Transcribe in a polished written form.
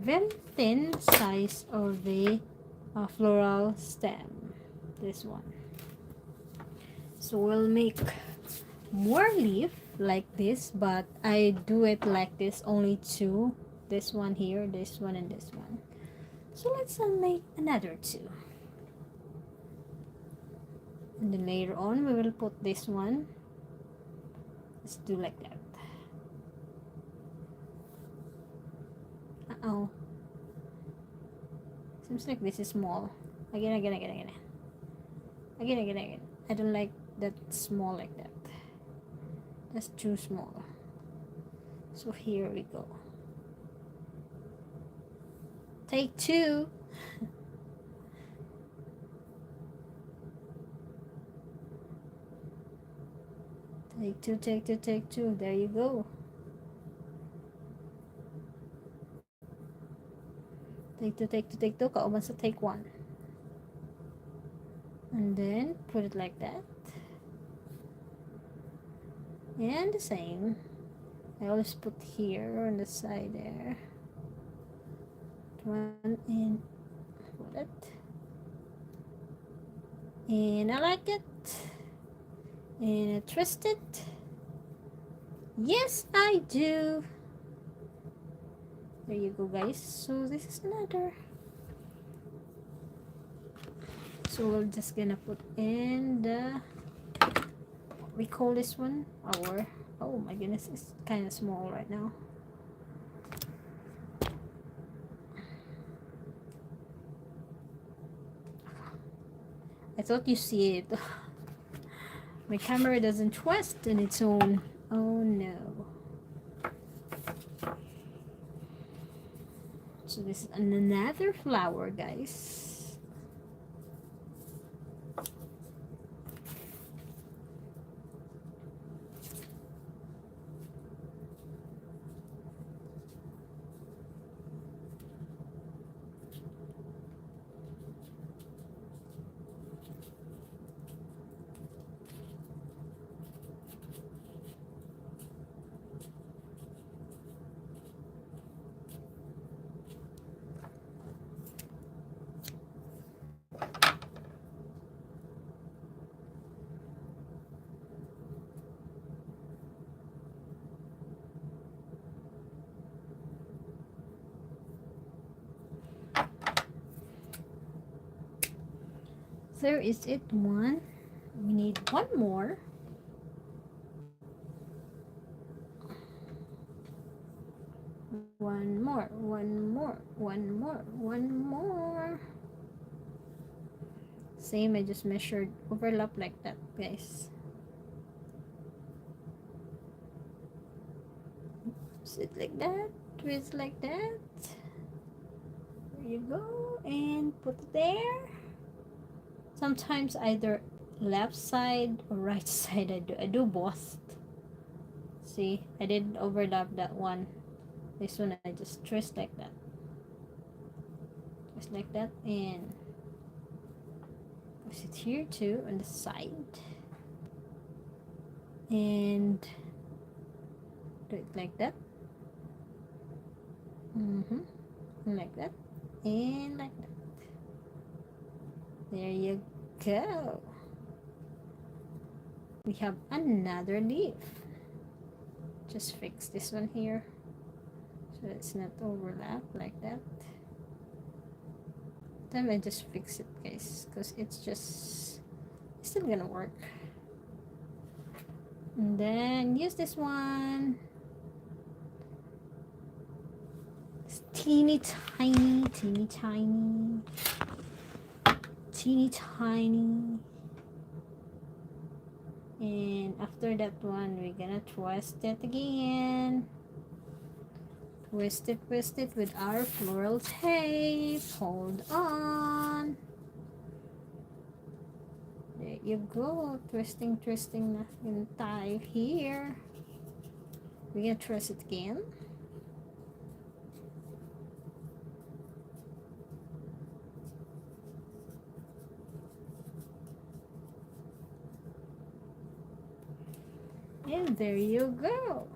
very thin size of the floral stem, this one. So we'll make more leaf like this, but I do it like this, only two, this one here, this one, and this one. So let's make another two, and then later on we will put this one. Let's do like that. Uh-oh, seems like this is small. Again. I don't like that small like that. That's too small. So here we go. Take two. Take two. There you go. Take two. Kauban sa take one. And then put it like that. And the same. I always put here on the side there. One and put it. And I like it. And I twist it. Yes, I do. There you go, guys. So this is another. So we're just gonna put in the, what we call this one, our, oh my goodness, it's kind of small right now. I thought you see it. My camera doesn't twist on its own. Oh no. So this is another flower, guys. There is it, one. We need one more. One more. Same, I just measured overlap like that, guys. Sit like that, twist like that. There you go, and put it there. Sometimes either left side or right side. I do both. See, I didn't overlap that one. This one I just twist like that. Just like that, and push it here too on the side. And do it like that. Like that. And like that. There you go. We have another leaf. Just fix this one here so it's not overlap like that. Then I just fix it, guys, because it's still gonna work. And then use this one. It's teeny tiny. And after that one, we're gonna twist it again. Twist it with our floral tape. Hold on. There you go. Twisting in tie here. We're gonna twist it again. And there you go.